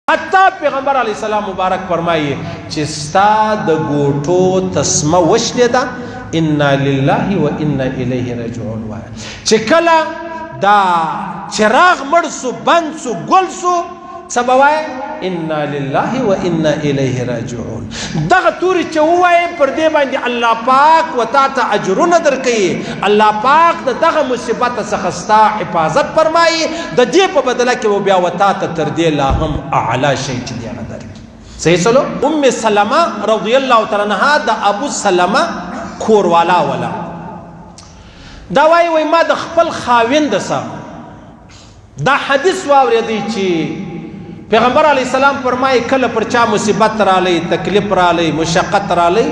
حتی پیغمبر علیه السلام مبارک فرمایي چې ستا د ګوټو تسمه وشلېده انا لله و انا الیه راجعون وایه چې کله دا چراغ مړ سو بند سو ګل سو څه به وایه انا لله و انا الیه راجعون دغه تورې چې ووایې پر دې باندې الله پاک و تا ته اجرونه درکوي الله پاک د دغه مصیبت څخه ستا حفاظت فرمایي د دې په بدله کې و بیا و تا ته تر دې لا هم اعلی شی چې دی هغه درکوي صحیح سلو ام سلمه رضی الله تعالی عنها د ابو سلمه کوروالا ولا دا وایي ما د خپل خاوند سره دا حدیث واورېدی چې پیغمبر علیه السلام فرمایي کله پر چا مصیبت رالی تکلیف رالی مشقت رالی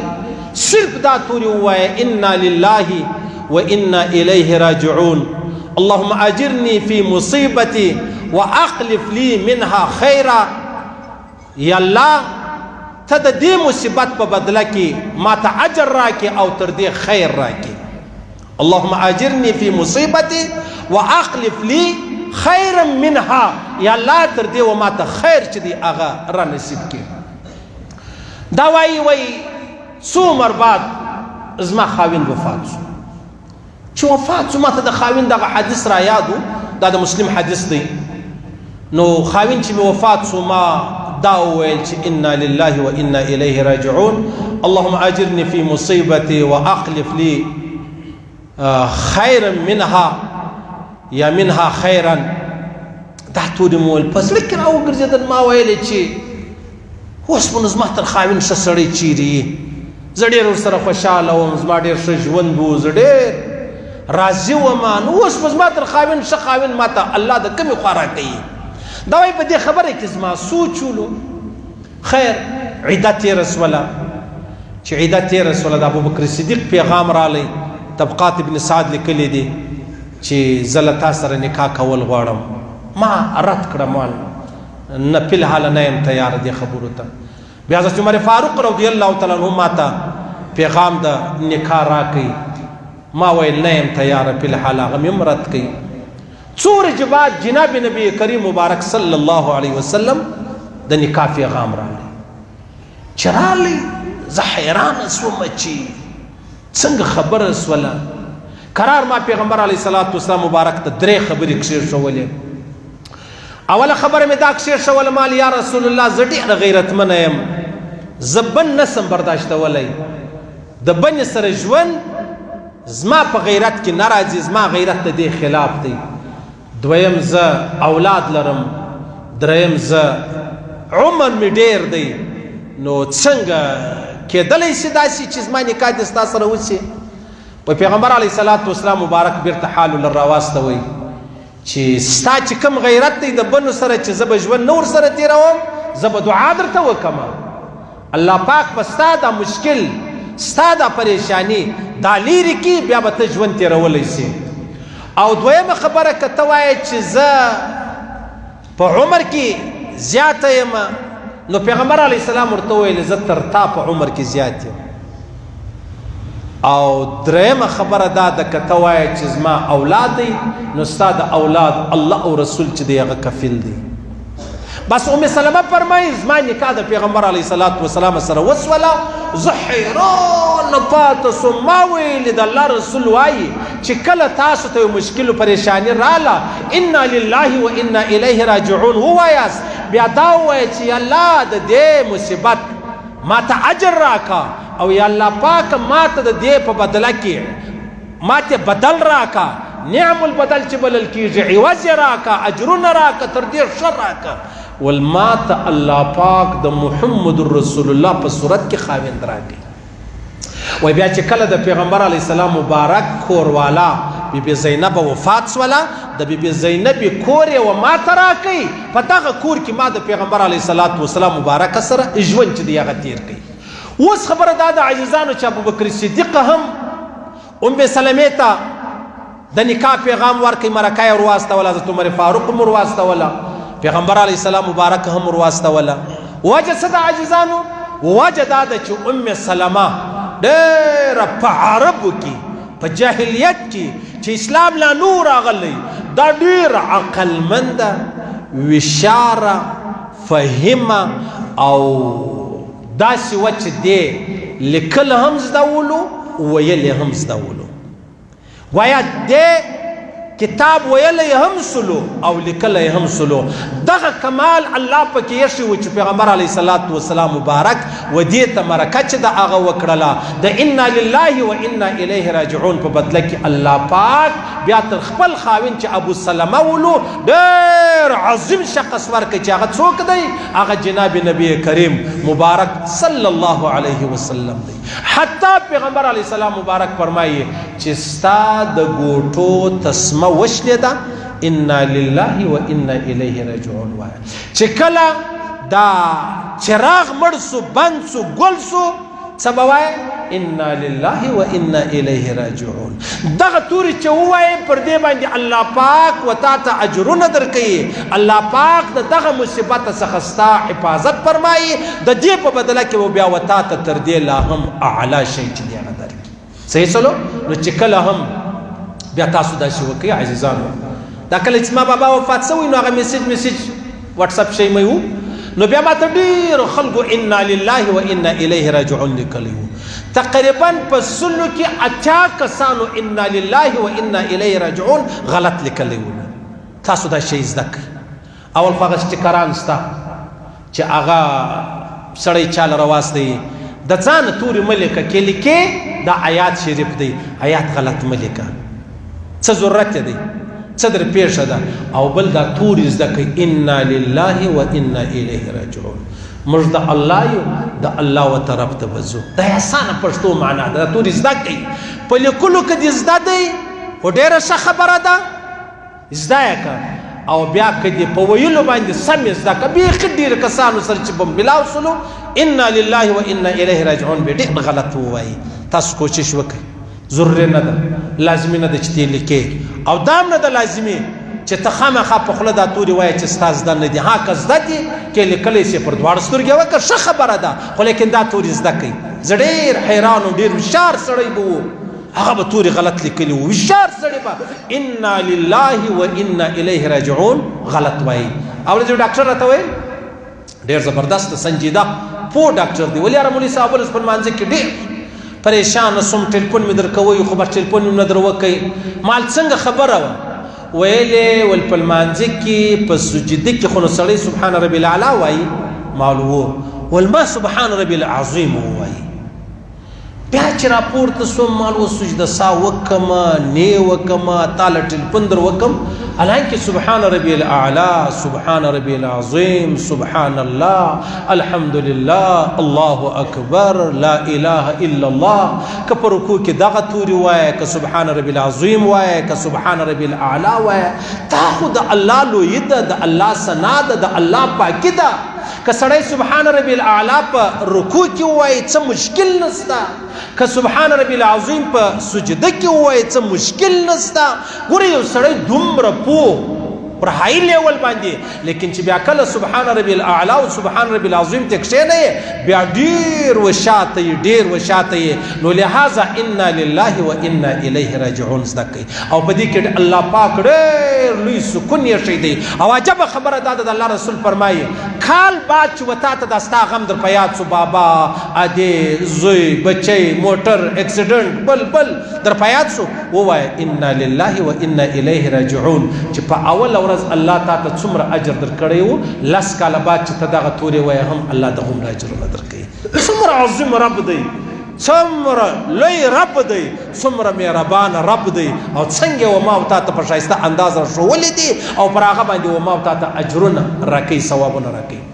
صرف دا تورې ووایه انا لله و انا الیه راجعون اللهم اجرني في مصیبتي واخلف لي منها خیرا یا الله ته د دې مصیبت په بدله کې ما ته اجر راکې او تر دې خیر راکې اللهم اجرني في مصیبتي واخلف لي خیرا منها یا الله تر دې و ما ته خیر چې دی هغه را نصیب کړي دا وایي څو عمر بعد زما خاوند وفات شو چې وفات شو ما ته د خاوند دغه حدیث را یاد و دا د مسلم حدیث دی نو خاوند چې مې وفات شو ما دا وویل چې انا لله و انا الیه راجعون اللهم اجرني في مصیبتي واخلف لي خیرا منها یا منها خیرا دا تورې مو ویل په زړه کې راوګرځېدل ما ویلې چې اوس به نو زما تر خاوند ښه سړی چیرې یې زه ډېر ورسره خوشحاله وم زما ډېر ښه ژوند و زه ډېر راضي وم نو اوس به زما تر خاوند ښه خاوند ما ته الله د کومې خوا راکوي دا وایي په دې خبره کې زما سوچ ولو خیر عیده تېره سوله چې عیده تېره سوله د ابوبکر صدیق پیغام رالی طبقات ابن سعد لیکلی دی چې زه له تا سره نکاح کول غواړم ما رد کړم نه فی الحال نه یم تیار دې خبرو ته بیا حضرت عمر فاروق رضی الله تعالی عنه ما ته پیغام د نکاح راکړي ما ویل نه یم تیار فی الحال هغه مې هم رد کړي څو ورځې بعد جناب نبی کریم مبارک صلی الله علیه وسلم د نکاح پیغام راغلی چې راغلی زه حیرانه شوم چې څنګه خبره سوله قرار ما پیغمبر علیه الصلاة والسلام مبارک ته درې خبرې کښېښولې اوله خبره مې دا کښېښوله مال یا رسول الله زه ډېره غیرتمنه یم زه بن نسم برداشتولی د بنې سره ژوند زما په غیرت کې نه راځي زما غیرت د دې خلاف دی دویم زه اولاد لرم دریم زه عمر مې ډېر دی نو څنګه کېدلی شي داسې چې زما نکاح دې ستا سره وشي په پیغمبر علیه الصلاة والسلام مبارک بیرته حال له راواستوئ چې ستا چې کوم غیرت دی د بنو سره چې زه به ژوند نه ورسره تېروم زه به دعا درته وکړم الله پاک به ستا دا مشکل ستا دا پریشانی دا لیرې کړي بیا به ته ژوند تېرولی سي او دویمه خبره که ته وایې چې زه په عمر کې زیاته یم نو پیغمبر علیه السلام ورته وویل زه تر تا په عمر کې زیات یم او درېمه خبره دا ده که ته وایې چې زما اولاد دی نو ستا د اولاد الله او رسول چې دی هغه کفیل دی بس ام سلمه فرمایي زما نکاح د پیغمبر علیه الصلاة والسلام سره وسوله زه حیرانه پاته سوم ما ویلې د الله رسول وایي چې کله تاسو ته یو مشکل و پریشاني راله انا لله و انا الیه راجعون ووایاست بیا دا ووایه چې الله د دې مصیبت ما ته اجر راکا او یا الله پاک ما ته د دې په بدله کې ما ته بدل راکا نعم البدل چې بلل کېږي عوض یې راکا اجرونه راکا تر دې ښه راکا ول ما ته الله پاک د محمد رسول الله په صورت کې خاوند راکړي وای بیا چې کله د پیغمبر علیه السلام مبارک کوروالا بیبي زینب وفات سوله د بیبي زینب کور یې و ما ته راکړي په دغه کور کې ما د پیغمبر علیه الصلاة والسلام مبارک سره ژوند چې دی هغه تېر کړي اوس خبره دا د عزیزانو چې ابوبکر صدیق هم ام سلمې ته د نکاح پیغام ورکړي مرکه یې ورواستوله حضرت عمر فاروق هم ورواستوله پیغمبر علیه السلام مبارک هم ورواستوله وجه څه د عزیزانو وجه دا ده چې ام سلمه ډېره په عربو کې په جاهلیت کې چې اسلام لا نور راغلی دا ډېره عقلمنده وشاره فهم او داسې وه چې دی لیکل هم زدولو ویل هم زدولو گویا دی کتاب ویلی هم سلو او لیکلی هم سلو دغه کمال الله پکې یشي و چې پیغمبر علیه الصلاة والسلام مبارک و دې ته مرکه چې د هغه وکړله د انا لله و انا الیه راجعون په بدله کې الله پاک بیا تر خپل خاوین چې ابو سلمه ولو ډېر عظیم شخص ورکړي چې هغه څوک دی هغه جناب نبی کریم مبارک صلی الله علیه وسلم دی حتی پیغمبر علیه السلام مبارک فرمایي چې ستا د ګوټو تسمه وشلیده انا لله و انا الیه راجعون وایه چې کله دا چراغ مړ سو بند سو ګل سو څه به وایه انا لله و انا الیه راجعون دغه توري چې ووایې پر دې باندې الله پاک و تا ته اجرونه درکوي الله پاک د دغه مصیبت څخه ستا حفاظت فرمایي د دې په بدله کې و بیا و تا ته تر دې لا هم اعلی شی چې دی هغه درکړي صحیح سلو نو چې کله هم بیا تاسو داسې وکړئ عزیزانو دا کله چې ما بابا وفات شوی نو هغه میسیج واتساپ شی مې و نو بیا ماته ډېرو خلکو انا لله و انا الیه راجعون لیکلی و تقریبا په سلو کې 80 کسانو انا لله و انا الیه راجعون غلط لیکلی و تاسو دا شی زده کړئ اول خو هغه سټیکران شته چې هغه سړی چاله راواستوي د ځانه تورې مه لیکه کې لیکې دا آیات شریف دی آیات غلط مه لیکه څه ضرورت دی څه در پیښه ده او بل دا تورې زده کوي انا لله و انا الیه راجعون موږ د الله یو د الله و طرف ته وځو دا اسانه پښتو معنا ده دا تورې زده کوي په لیکلو کې دې زده دی خو ډېره ښه خبره ده زده یې که او بیا که دې په ویلو باندې سمې زده که بیخي ډېرو کسانو سره چې به ملاو سلو انا لله و انا الیه راجعون به ډېر غلط ووایي تاسو کوشش وکړئ ضروري نه ده لازمي نه ده چې دې لیکې او دا هم نه ده لازمي چې ته خامخا په خوله دا تورې وایې چې ستا زده نه دي ها که زده دي کې لیکلی شي پر دواړو سترګې وکړه ښه خبره ده خو لیکن دا تورې زده کوي زه ډېر حیران و ډېر هوښیار سړی به و هغه به تورې غلط لیکلي و هوښیار سړی به انا لله و انا الیه راجعون غلط وایي اورېدې ډاکټر راته ویل ډېر زبردست سنجیده پوه ډاکټر دی ولې یاره مولوي صاحب اوس په لمانځه کې ډېر پریشان سوم ټلیفون مې درکوی خو بس ټلیفون مې نه در وکوي مال څنګه خبره وه ویلې ول په لمانځه کې په سجده کې خو نو سړی سبحان ربي الاعلی وایي مال و ول ما سبحان ربي العظیم ووایي بیا چې راپورته سوم مال و سجده سا وکمه نه وکمه تاله ټلیفون در وکم حالانکه سبحان ربي الاعلى سبحان ربي العظيم سبحان الله الحمد لله الله اکبر لا اله الا الله که په رکوع کې دغه توري وایه که سبحان ربي العظيم وایه که سبحان ربي الاعلى وایه تا خو د الله لویي ده د الله ثنا ده د الله پاکي ده که سړی سبحان ربي الاعلى په رکوع کې وایي څه مشکل نشته که سبحان ربي العظیم په سجده کې وایي څه مشکل نشته ګوره یو سړی دومره پوه پر هائی لیول باندې لیکن چې بیا کله سبحان ربي الاعلى او سبحان ربي العظیم ته کښېنئ بیا ډېر وشاته یې ډېر وشاته یې نو لهذا انا لله و انا الیه راجعون زده کوي او په دې کې الله پاک ډېر لوی سکون یې شی دی او عجبه خبره دا ده د الله رسول فرمایي کال بعد چې وتا ته دا ستا غم در په یاد سو بابا ادې زوی بچی موټر اکسیډنټ بل در په یاد سو ووایه انا لله و انا الیه راجعون چې په اول ورځ الله تعالی څومره اجر درکړی و لس کاله بعد چې ته دغه تورې وایې هم الله د هغومره اجرونه درکوي څومره عظیم رب دی څومره لوی رب دی څومره مهربان رب دی او څنګه و ما او تا ته په ښایسته انداز راښوولي دي او پر هغه باندې و ما او تا ته اجرونه راکوي ثوابونه راکوي